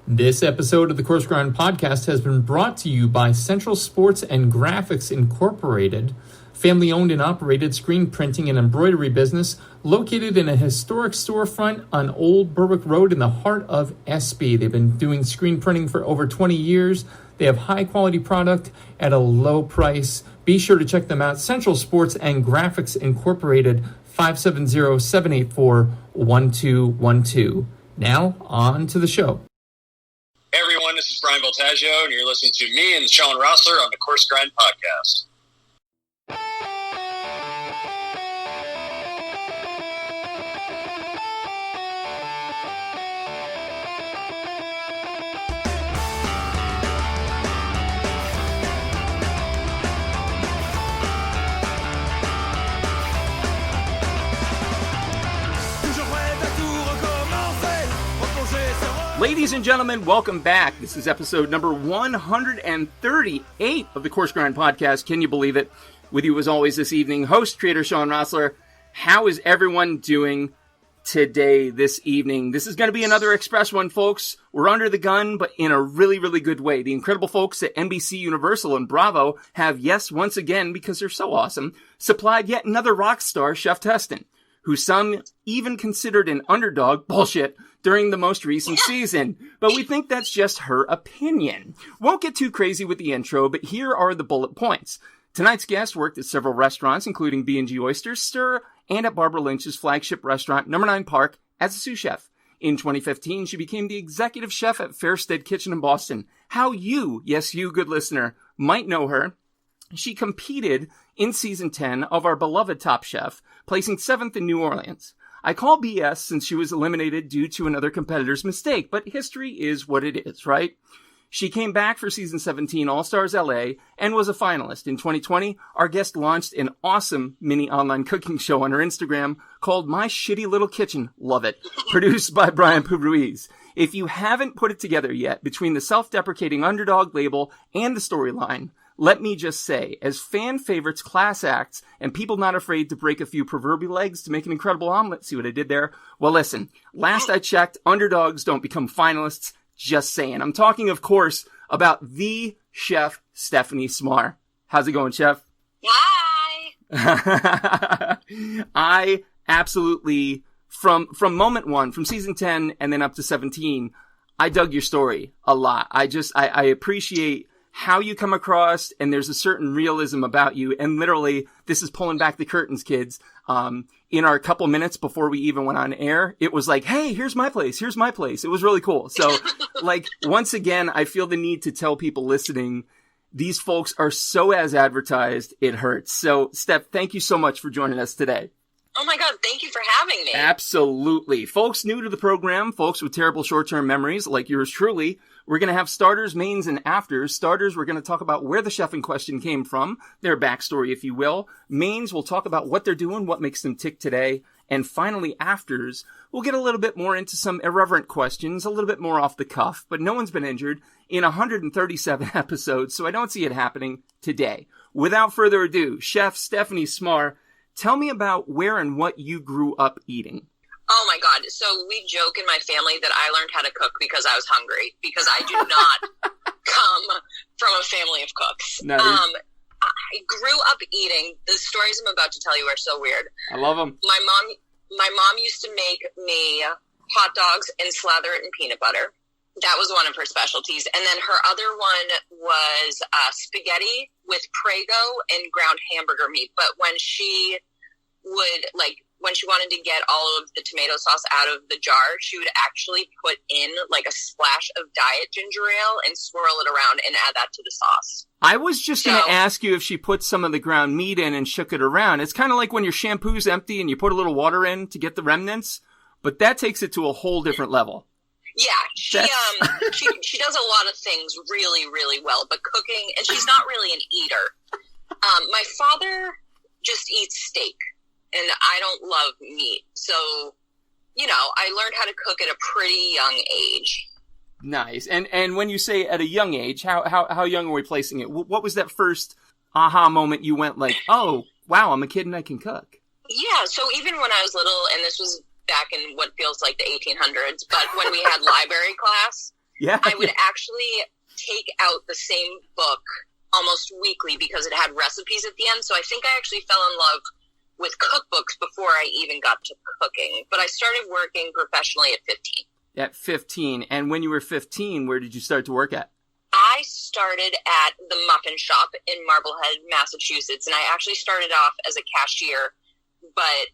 This episode of the Coarse podcast has been brought to you by Central Sports and Graphics Incorporated, family-owned and operated screen printing and embroidery business located in a historic storefront on Old Berwick Road in the heart of SB. They've been doing screen printing for over 20 years. They have high-quality product at a low price. Be sure to check them out. Central Sports and Graphics Incorporated, 570-784-1212. Now, on to the show. Hey everyone, this is Brian Voltaggio, and you're listening to me and Sean Rossler on the Coarse Grind Podcast. Ladies and gentlemen, welcome back. This is episode number 138 of the Coarse Grind Podcast. Can you believe it? With you as always this evening, host, creator Sean Rossler. How is everyone doing today, this evening? This is going to be another express one, folks. We're under the gun, but in a really, really good way. The incredible folks at NBC Universal and Bravo have, yes, once again, because they're so awesome, supplied yet another rock star, Chef Teston, who some even considered an underdog, bullshit, during the most recent season. But we think that's just her opinion. Won't get too crazy with the intro, but here are the bullet points. Tonight's guest worked at several restaurants, including B&G Oysters, Stir, and at Barbara Lynch's flagship restaurant, Number 9 Park, as a sous chef. In 2015, she became the executive chef at Fairstead Kitchen in Boston. How you, yes you, good listener, might know her. She competed in season 10 of our beloved Top Chef, placing 7th in New Orleans. I call BS since she was eliminated due to another competitor's mistake, but history is what it is, right? She came back for season 17 All-Stars LA and was a finalist. In 2020, our guest launched an awesome mini online cooking show on her Instagram called My Shitty Little Kitchen. Love it. Produced by Brian Ruiz. If you haven't put it together yet between the self-deprecating underdog label and the storyline, let me just say, as fan favorites, class acts, and people not afraid to break a few proverbial legs to make an incredible omelet, see what I did there? Well, listen, last I checked, underdogs don't become finalists. Just saying. I'm talking, of course, about the chef, Stephanie Cmar. How's it going, chef? Hi! I absolutely, from moment one, from season 10 and then up to 17, I dug your story a lot. I appreciate how you come across, and there's a certain realism about you. And literally, this is pulling back the curtains, kids. In our couple minutes before we even went on air, it was like, hey, here's my place. Here's my place. It was really cool. So, like, once again, I feel the need to tell people listening, these folks are so as advertised, it hurts. So, Steph, thank you so much for joining us today. Oh my God, thank you for having me. Absolutely. Folks new to the program, folks with terrible short-term memories like yours truly, we're going to have starters, mains, and afters. Starters, we're going to talk about where the chef in question came from, their backstory, if you will. Mains, we'll talk about what they're doing, what makes them tick today. And finally, afters, we'll get a little bit more into some irreverent questions, a little bit more off the cuff, but no one's been injured in 137 episodes, so I don't see it happening today. Without further ado, Chef Stephanie Cmar, tell me about where and what you grew up eating. Oh my God. So we joke in my family that I learned how to cook because I was hungry, because I do not come from a family of cooks. Nice. I grew up eating. The stories I'm about to tell you are so weird. I love them. My mom used to make me hot dogs and slather it in peanut butter. That was one of her specialties. And then her other one was spaghetti with Prego and ground hamburger meat. But when she wanted to get all of the tomato sauce out of the jar, she would actually put in like a splash of diet ginger ale and swirl it around and add that to the sauce. I was just going to ask you if she put some of the ground meat in and shook it around. It's kind of like when your shampoo's empty and you put a little water in to get the remnants, but that takes it to a whole different level. Yeah, she does a lot of things really, really well, but cooking, and she's not really an eater. My father just eats steak, and I don't love meat. So, I learned how to cook at a pretty young age. Nice. And when you say at a young age, how young are we placing it? What was that first aha moment you went like, oh, wow, I'm a kid and I can cook? Yeah, so even when I was little, and this was back in what feels like the 1800s, but when we had library class, Yeah. I would actually take out the same book almost weekly because it had recipes at the end. So I think I actually fell in love with cookbooks before I even got to cooking. But I started working professionally at 15. At 15. And when you were 15, where did you start to work at? I started at the Muffin Shop in Marblehead, Massachusetts. And I actually started off as a cashier, but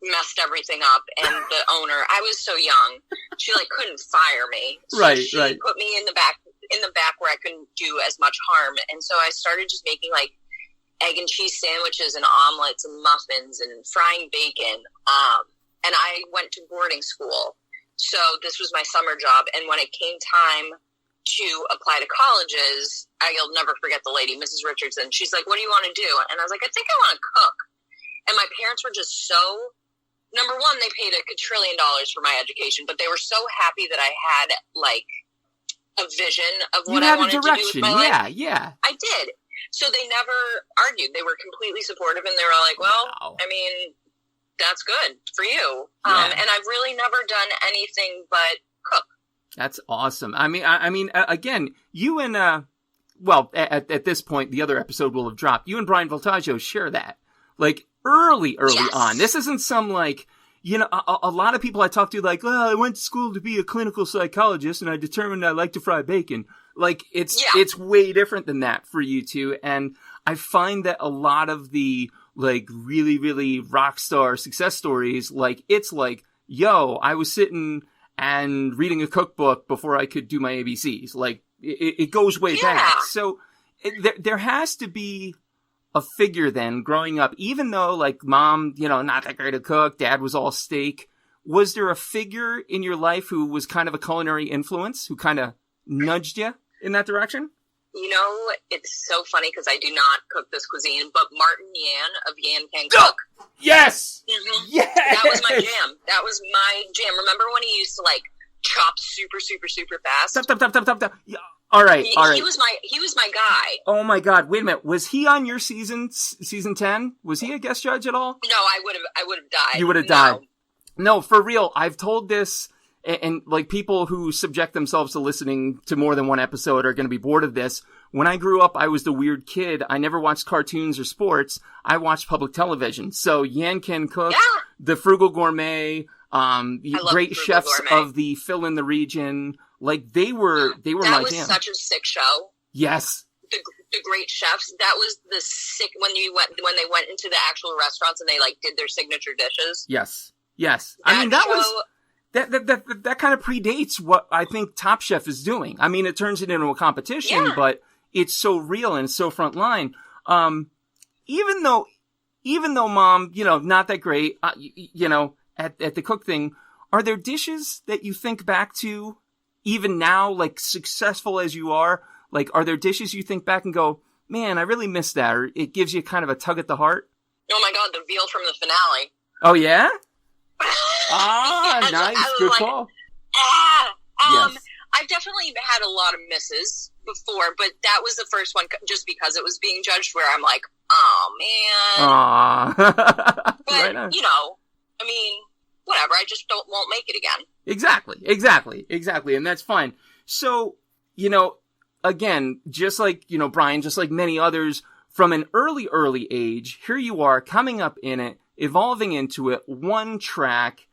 messed everything up. And the owner, I was so young, she couldn't fire me. So she put me in the back where I couldn't do as much harm. And so I started just making egg and cheese sandwiches and omelets and muffins and frying bacon. And I went to boarding school. So this was my summer job. And when it came time to apply to colleges, I'll never forget the lady, Mrs. Richardson. She's like, what do you want to do? And I was like, I think I want to cook. And my parents were just so, number one, they paid $1 quadrillion for my education, but they were so happy that I had a vision of what I wanted to do with my life. Yeah. I did. So they never argued. They were completely supportive, and they were like, well, wow. I mean, that's good for you. Yeah. And I've really never done anything but cook. That's awesome. I mean, again, you and, at this point, the other episode will have dropped. You and Brian Voltaggio share that. Early yes. on. This isn't some, a lot of people I talk to I went to school to be a clinical psychologist and I determined I like to fry bacon. It's way different than that for you two. And I find that a lot of the, really, really rock star success stories, yo, I was sitting and reading a cookbook before I could do my ABCs. It goes way back. So there has to be a figure then growing up, even though mom, not that great a cook, dad was all steak. Was there a figure in your life who was kind of a culinary influence, who kind of nudged you in that direction? It's so funny because I do not cook this cuisine, but Martin Yan of Yan Can Cook. Yes! Mm-hmm. Yes! That was my jam. Remember when he used to chop super, super, super fast? Stop. Yeah. All right. He was my guy. Oh my God! Wait a minute. Was he on your season 10? Was he a guest judge at all? No, I would have died. You would have died. No, for real. I've told this, and people who subject themselves to listening to more than one episode are going to be bored of this. When I grew up, I was the weird kid. I never watched cartoons or sports. I watched public television. So Yan Can Cook, The Frugal Gourmet, great chefs Gourmet. Of the fill in the region. They were my jam. That was such a sick show. Yes. The great chefs. That was the sick when they went into the actual restaurants and they did their signature dishes. Yes. That kind of predates what I think Top Chef is doing. I mean, it turns it into a competition, but it's so real and it's so front line. Even though mom, not that great, at the cook thing, are there dishes that you think back to even now, successful as you are? Are there dishes you think back and go, man, I really miss that, or it gives you kind of a tug at the heart? Oh my God, the veal from the finale. Oh yeah? Nice. Good call. Yes. I've definitely had a lot of misses before, but that was the first one just because it was being judged where I'm like, oh man. But, right on. I mean, whatever. I just won't make it again. Exactly. And that's fine. So, again, just like, Brian, just like many others from an early age, here you are coming up in it, evolving into it, one track,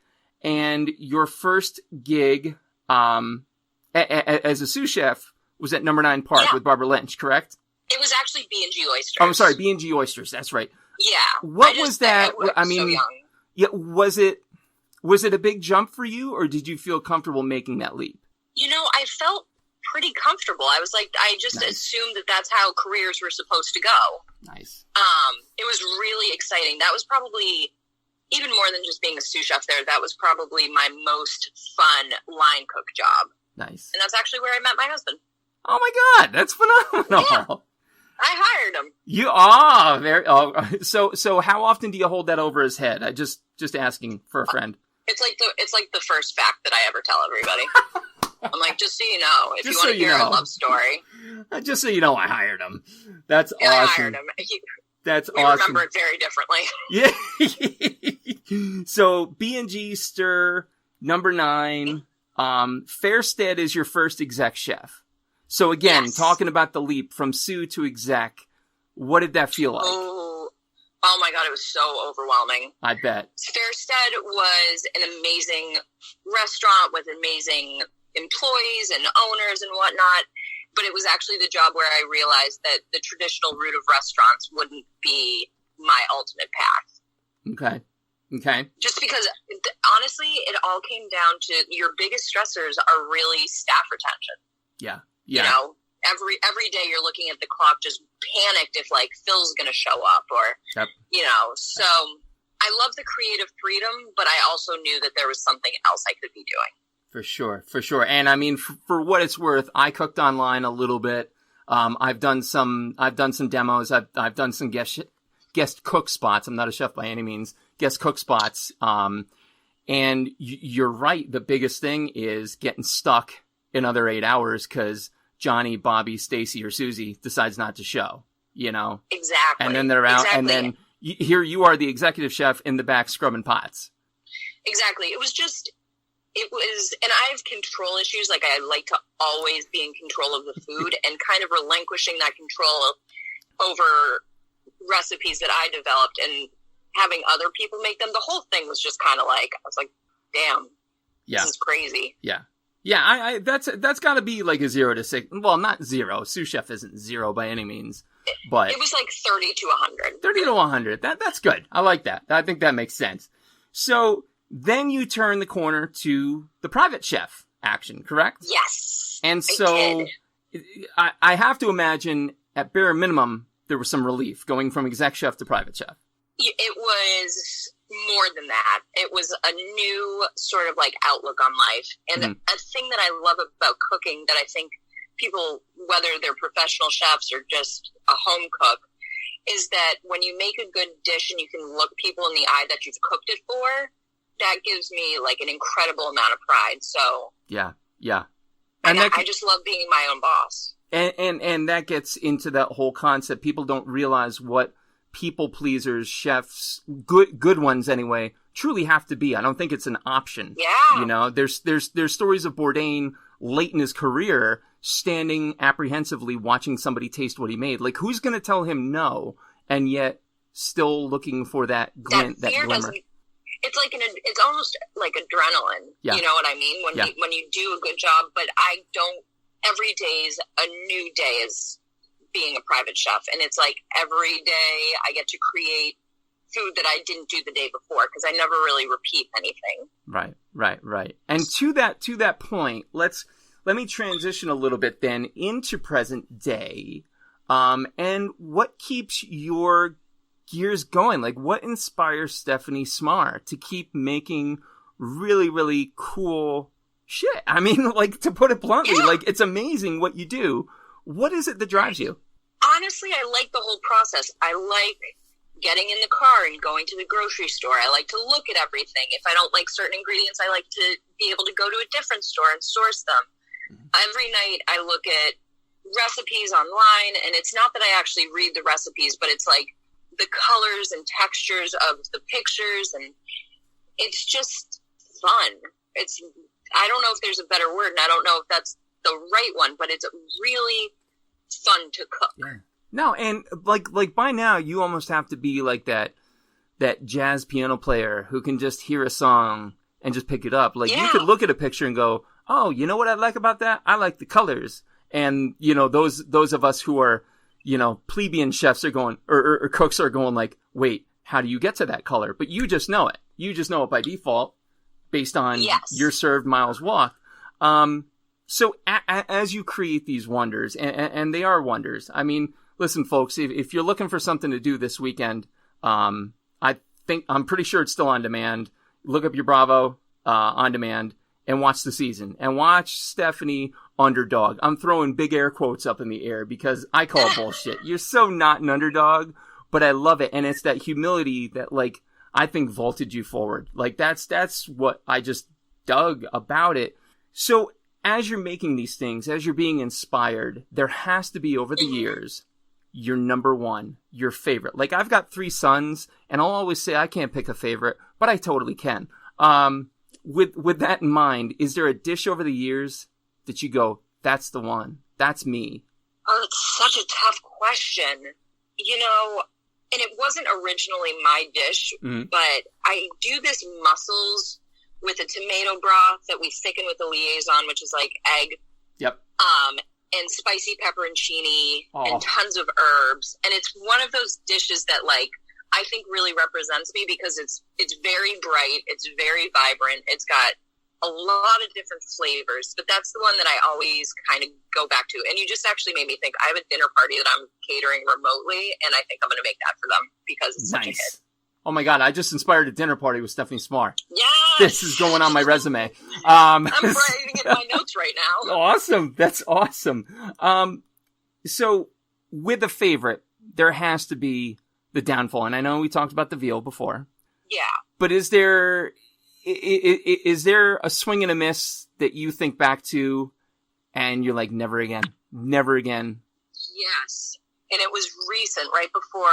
and your first gig as a sous chef was at Number 9 Park with Barbara Lynch, correct? It was actually B&G Oysters. Oh, I'm sorry, B&G Oysters. That's right. Yeah. What was that? I mean, so young. Yeah, was it a big jump for you, or did you feel comfortable making that leap? I felt pretty comfortable. I was I just assumed that that's how careers were supposed to go. Nice. It was really exciting. That was probably, even more than just being a sous chef there, that was probably my most fun line cook job. Nice. And that's actually where I met my husband. Oh my God, that's phenomenal. Yeah. I hired him. You are so how often do you hold that over his head? I just asking for a friend. It's like the first fact that I ever tell everybody. I'm like, just so you know, if you want to hear a love story. Just so you know, I hired him. That's awesome. I hired him. We awesome. remember it very differently. Yeah. So B&G Stir, Number 9. Fairstead is your first exec chef. So again, talking about the leap from sous to exec, what did that feel like? Oh my God, it was so overwhelming. I bet. Fairstead was an amazing restaurant with amazing employees and owners and whatnot, but it was actually the job where I realized that the traditional route of restaurants wouldn't be my ultimate path. Okay. Just because, honestly, it all came down to your biggest stressors are really staff retention. Yeah. You know, every day you're looking at the clock, just panicked if like Phil's going to show up or, you know, so I love the creative freedom, but I also knew that there was something else I could be doing. For sure. And I mean, for what it's worth, I cooked online a little bit. I've done some demos. I've done some guest cook spots. I'm not a chef by any means. Guest cook spots. And you're right. The biggest thing is getting stuck another 8 hours because Johnny, Bobby, Stacy, or Susie decides not to show, you know? Exactly. And then they're out. And then here you are, the executive chef in the back scrubbing pots. Exactly. It was, and I have control issues. Like I like to always be in control of the food and kind of relinquishing that control over recipes that I developed and having other people make them. The whole thing was just kind of like, I was like, damn, this is crazy. Yeah. Yeah, that's got to be like a 0 to 6. Well, not 0. Sous chef isn't 0 by any means, but it was like 30 to 100. 30 to 100. That's good. I like that. I think that makes sense. So then you turn the corner to the private chef action, correct? Yes. And so I have to imagine at bare minimum there was some relief going from exec chef to private chef. It was more than that. It was a new sort of like outlook on life. And a thing that I love about cooking that I think people, whether they're professional chefs or just a home cook, is that when you make a good dish and you can look people in the eye that you've cooked it for, that gives me like an incredible amount of pride. So yeah. And I just love being my own boss. And that gets into that whole concept. People don't realize what people pleasers, chefs, good ones anyway, truly have to be. I don't think it's an option. Yeah. You know, there's stories of Bourdain late in his career standing apprehensively watching somebody taste what he made. Like, who's going to tell him no, and yet still looking for that glint, that glimmer? It's like it's almost like adrenaline. Yeah. You know what I mean? When you do a good job, but every day is a new day is being a private chef, and it's like every day I get to create food that I didn't do the day before because I never really repeat anything. Right. And to that point, let me transition a little bit then into present day. And what keeps your gears going? Like, what inspires Stephanie Cmar to keep making really, really cool shit? I mean, like, to put it bluntly, like, it's amazing what you do. What is it that drives you? Honestly, I like the whole process. I like getting in the car and going to the grocery store. I like to look at everything. If I don't like certain ingredients, I like to be able to go to a different store and source them. Every night I look at recipes online, and it's not that I actually read the recipes, but it's like the colors and textures of the pictures, and it's just fun. I don't know if there's a better word, and I don't know if that's the right one, but it's really fun to cook. Yeah. No, and like by now you almost have to be like that jazz piano player who can just hear a song and just pick it up. Like you could look at a picture and go, "Oh, you know what I like about that? I like the colors." And you know, those of us who are, you know, plebeian chefs are going or cooks are going like, "Wait, how do you get to that color?" But you just know it. You just know it by default based on your served miles walked. So as you create these wonders, and they are wonders. I mean, listen, folks, if you're looking for something to do this weekend, I'm pretty sure it's still on demand. Look up your Bravo on demand and watch the season and watch Stephanie underdog. I'm throwing big air quotes up in the air because I call bullshit. You're so not an underdog, but I love it. And it's that humility that, like, I think vaulted you forward. Like, that's what I just dug about it. So as you're making these things, as you're being inspired, there has to be, over the years, your number one, your favorite. Like, I've got 3 sons, and I'll always say I can't pick a favorite, but I totally can. with that in mind, is there a dish over the years that you go, that's the one, that's me? Oh, it's such a tough question. You know, and it wasn't originally my dish, but I do this mussels with a tomato broth that we thicken with a liaison, which is like egg. Yep. And spicy pepperoncini and tons of herbs. And it's one of those dishes that, like, I think really represents me because it's very bright. It's very vibrant. It's got a lot of different flavors, but that's the one that I always kind of go back to. And you just actually made me think I have a dinner party that I'm catering remotely, and I think I'm going to make that for them because it's such a hit. Oh my God, I just inspired a dinner party with Stephanie Cmar. Yes! This is going on my resume. I'm writing in my notes right now. Awesome. That's awesome. So with a favorite, there has to be the downfall. And I know we talked about the veal before. Yeah. But is there a swing and a miss that you think back to and you're like, never again, never again? Yes. And it was recent, right before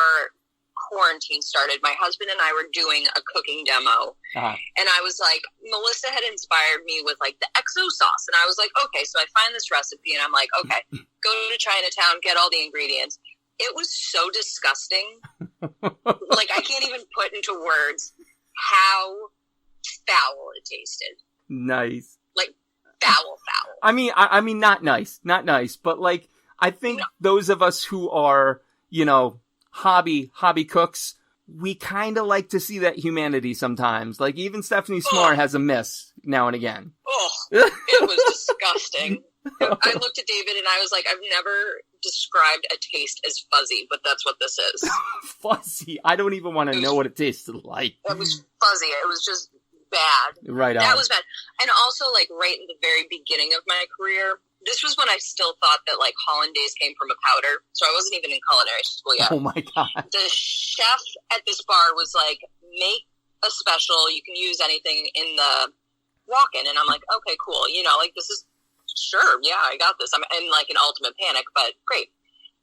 quarantine started. My husband and I were doing a cooking demo, and I was like, Melissa had inspired me with like the XO sauce, and I was like, okay, so I find this recipe, and I'm like, okay, go to Chinatown, get all the ingredients. It was so disgusting. Like, I can't even put into words how foul it tasted. Nice. Like, foul. I mean, not nice, but like, I think those of us who are, you know, hobby cooks, we kind of like to see that humanity sometimes. Like, even Stephanie Cmar has a miss now and again. Oh, it was disgusting. I looked at David and I was like, I've never described a taste as fuzzy, but that's what this is. Fuzzy? I don't even want to know what it tasted like. It was fuzzy. It was just bad. Right on. That was bad. And also, like, right in the very beginning of my career, this was when I still thought that, like, hollandaise came from a powder. So I wasn't even in culinary school yet. Oh, my God. The chef at this bar was like, make a special. You can use anything in the walk-in. And I'm like, okay, cool. You know, like, this is, sure, yeah, I got this. I'm in, like, an ultimate panic, but great.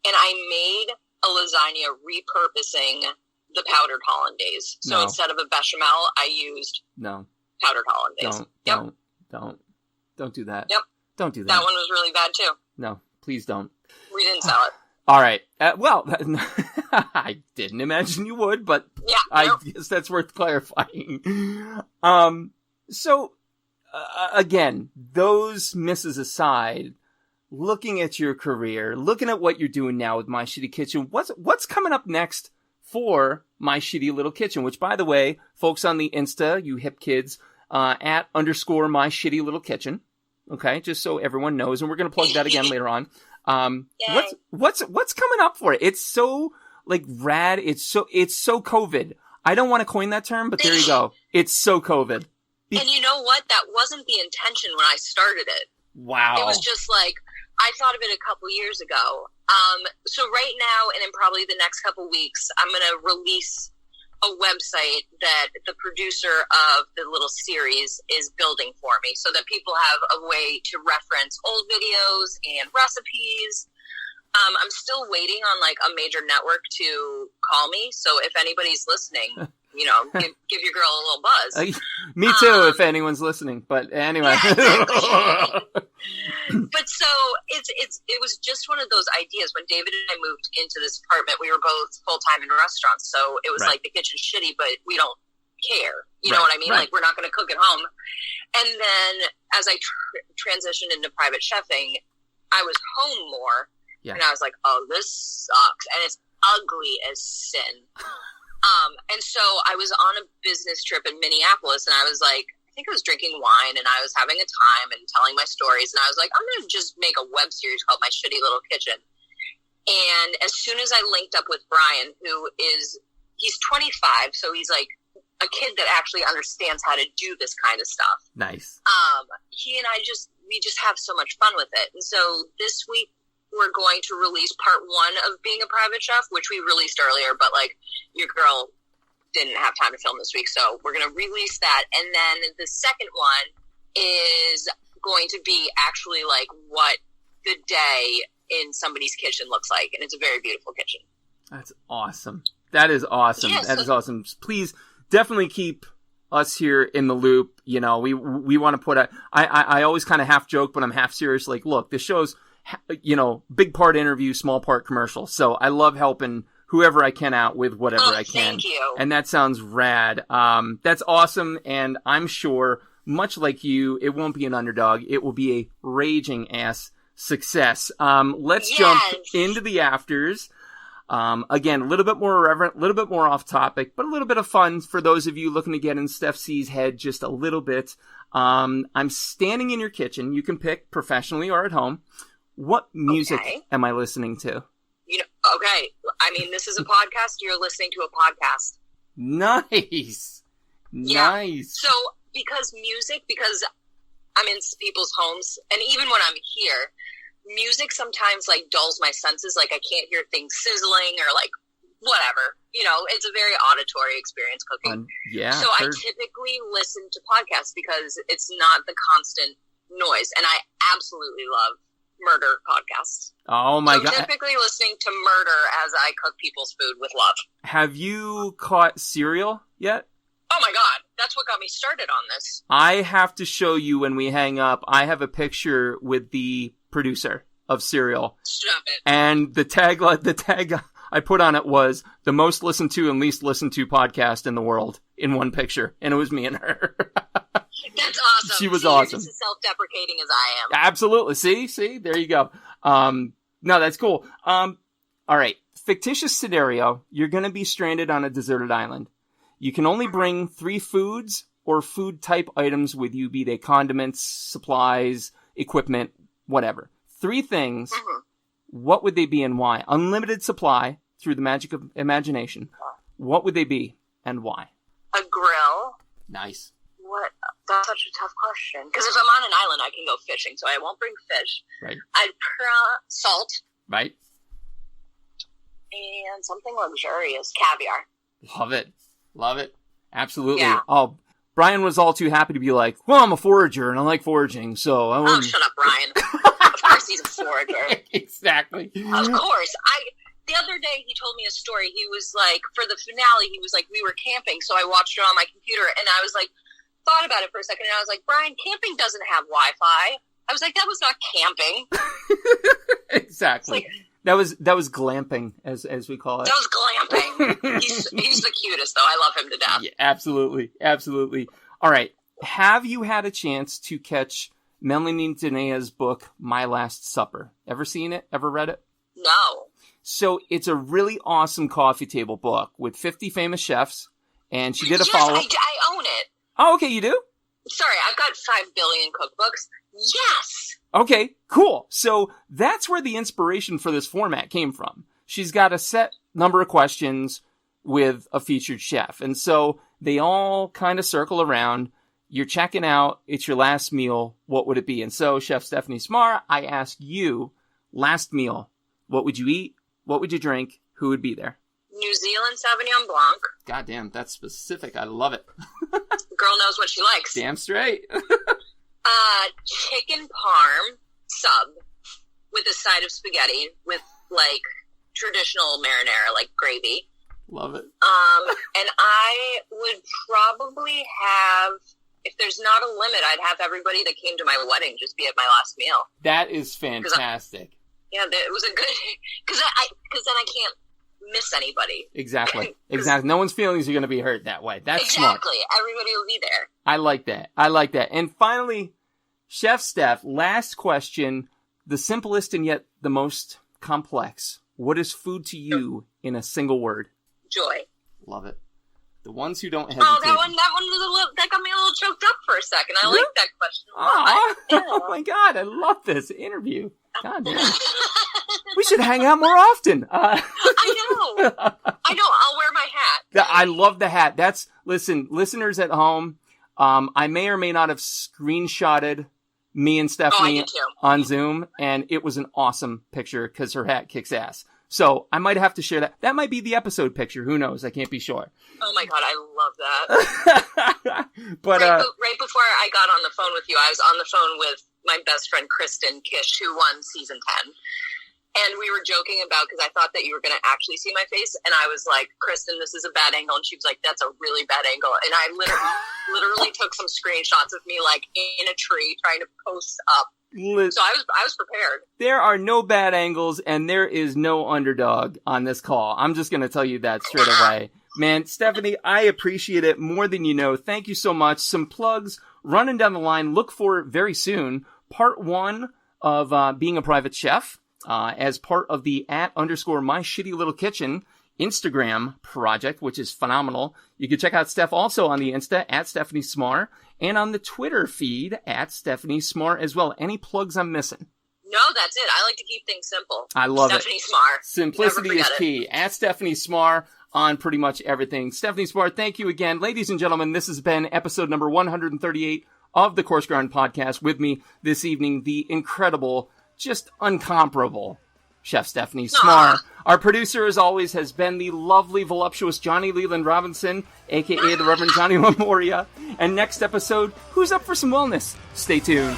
And I made a lasagna repurposing the powdered hollandaise. So instead of a bechamel, I used powdered hollandaise. Don't do that. Yep. Don't do that. That one was really bad, too. No, please don't. We didn't sell it. All right. Well, I didn't imagine you would, but yeah, I guess that's worth clarifying. So, again, those misses aside, looking at your career, looking at what you're doing now with My Shitty Kitchen, what's coming up next for My Shitty Little Kitchen? Which, by the way, folks on the Insta, you hip kids, at _ My Shitty Little Kitchen. Okay, just so everyone knows, and we're going to plug that again later on. What's coming up for it? It's so like rad. It's so COVID. I don't want to coin that term, but there you go. It's so COVID. And you know what? That wasn't the intention when I started it. Wow. It was just like, I thought of it a couple years ago. So right now, and in probably the next couple weeks, I'm going to release a website that the producer of the little series is building for me so that people have a way to reference old videos and recipes. I'm still waiting on like a major network to call me. So if anybody's listening, you know, give your girl a little buzz. Me too, if anyone's listening. But anyway. Yeah, exactly. But so it was just one of those ideas. When David and I moved into this apartment, we were both full-time in restaurants. So it was like the kitchen's shitty, but we don't care. You know what I mean? Like, we're not going to cook at home. And then as I transitioned into private chefing, I was home more. Yeah. And I was like, oh, this sucks. And it's ugly as sin. And so I was on a business trip in Minneapolis, and I was like, I think I was drinking wine, and I was having a time and telling my stories, and I was like, I'm going to just make a web series called My Shitty Little Kitchen. And as soon as I linked up with Brian, he's 25, so he's like a kid that actually understands how to do this kind of stuff. Nice. He and we just have so much fun with it. And so this week, we're going to release part 1 of Being a Private Chef, which we released earlier, but like your girl didn't have time to film this week. So we're going to release that. And then the second one is going to be actually like what the day in somebody's kitchen looks like. And it's a very beautiful kitchen. That's awesome. That is awesome. Yeah, that is awesome. Please definitely keep us here in the loop. You know, we want to put I always kind of half joke, but I'm half serious. Like, look, this show's, you know, big part interview, small part commercial. So I love helping whoever I can out with whatever I can. Thank you. And that sounds rad. That's awesome. And I'm sure, much like you, it won't be an underdog. It will be a raging ass success. Let's jump into the afters. Again, a little bit more irreverent, a little bit more off topic, but a little bit of fun for those of you looking to get in Steph C's head just a little bit. I'm standing in your kitchen. You can pick professionally or at home. What music am I listening to? You know, okay. I mean, this is a podcast. You're listening to a podcast. Nice. Yeah. Nice. So, because I'm in people's homes, and even when I'm here, music sometimes like dulls my senses. Like I can't hear things sizzling or like whatever. You know, it's a very auditory experience cooking. So I typically listen to podcasts because it's not the constant noise, and I absolutely love murder podcasts. Oh my God. I'm typically listening to murder as I cook people's food with love. Have you caught Serial yet? Oh my God. That's what got me started on this. I have to show you when we hang up. I have a picture with the producer of Serial. Stop it. And the tag I put on it was the most listened to and least listened to podcast in the world in one picture. And it was me and her. That's awesome. She was awesome. You're just as self-deprecating as I am. Absolutely. See, there you go. No, that's cool. All right. Fictitious scenario. You're going to be stranded on a deserted island. You can only bring 3 foods or food type items with you, be they condiments, supplies, equipment, whatever. 3 things. Mm-hmm. What would they be and why? Unlimited supply through the magic of imagination. What would they be and why? A grill. Nice. What? That's such a tough question. Because if I'm on an island, I can go fishing, so I won't bring fish. Right. I'd salt. Right. And something luxurious. Caviar. Love it. Absolutely. Yeah. Oh, Brian was all too happy to be like, well, I'm a forager and I like foraging, so I wouldn't... Oh, shut up, Brian. Of course he's a forager. Exactly. Of course. The other day he told me a story. He was like, for the finale, he was like, we were camping, so I watched it on my computer, and I was like, thought about it for a second, and I was like, Brian, camping doesn't have Wi-Fi. I was like, that was not camping. Exactly. Like, that was glamping, as we call it. That was glamping. He's the cutest, though. I love him to death. Yeah, absolutely. All right. Have you had a chance to catch Melanie Denea's book, My Last Supper? Ever seen it? Ever read it? No. So it's a really awesome coffee table book with 50 famous chefs, and she did a follow-up. I own it. Oh, okay, you do? Sorry, I've got 5 billion cookbooks. Yes! Okay, cool. So that's where the inspiration for this format came from. She's got a set number of questions with a featured chef. And so they all kind of circle around. You're checking out. It's your last meal. What would it be? And so, Chef Stephanie Cmar, I ask you, last meal, what would you eat? What would you drink? Who would be there? New Zealand Sauvignon Blanc. God damn, that's specific. I love it. Girl knows what she likes. Damn straight. Chicken parm sub with a side of spaghetti with like traditional marinara, like gravy. Love it. And I would probably have, if there's not a limit, I'd have everybody that came to my wedding just be at my last meal. That is fantastic. Yeah, it was a good, because then I can't miss anybody. Exactly. No one's feelings are going to be hurt that way. That's smart. Exactly. Everybody will be there. I like that. And finally, Chef Steph, last question, the simplest and yet the most complex. What is food to you in a single word? Joy. Love it. The ones who don't hesitate. Oh, that one that got me a little choked up for a second. I like that question a lot. Oh my God, I love this interview. God damn. We should hang out more often. I know. I'll wear my hat. I love the hat. Listen, listeners at home, I may or may not have screenshotted me and Stephanie on Zoom, and it was an awesome picture because her hat kicks ass. So I might have to share that. That might be the episode picture. Who knows? I can't be sure. Oh my God, I love that. But right before I got on the phone with you, I was on the phone with my best friend Kristen Kish, who won season 10. And we were joking about, because I thought that you were going to actually see my face. And I was like, Kristen, this is a bad angle. And she was like, that's a really bad angle. And I literally took some screenshots of me like in a tree trying to post up. So I was prepared. There are no bad angles and there is no underdog on this call. I'm just going to tell you that straight away. Man, Stephanie, I appreciate it more than you know. Thank you so much. Some plugs running down the line. Look for very soon part 1 of being a private chef. As part of the @_my_shitty_little_kitchen Instagram project, which is phenomenal. You can check out Steph also on the Insta @StephanieSmar and on the Twitter feed @StephanieSmar as well. Any plugs I'm missing? No, that's it. I like to keep things simple. I love Stephanie Smar. Simplicity is key. @StephanieSmar on pretty much everything. Stephanie Smar, thank you again. Ladies and gentlemen, this has been episode number 138 of the Coarse Grind Podcast. With me this evening, the incredible, just uncomparable Chef Stephanie Cmar. Our producer, as always, has been the lovely, voluptuous Johnny Leland Robinson, a.k.a. the Reverend Johnny Lamoria. And next episode, who's up for some wellness? Stay tuned.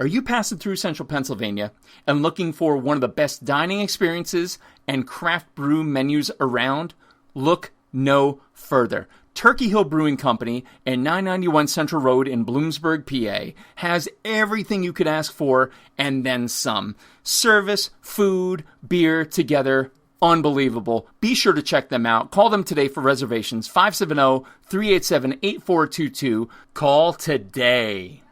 Are you passing through central Pennsylvania and looking for one of the best dining experiences and craft brew menus around? Look no further. Turkey Hill Brewing Company and 991 Central Road in Bloomsburg, PA has everything you could ask for and then some. Service, food, beer together. Unbelievable. Be sure to check them out. Call them today for reservations. 570-387-8422. Call today.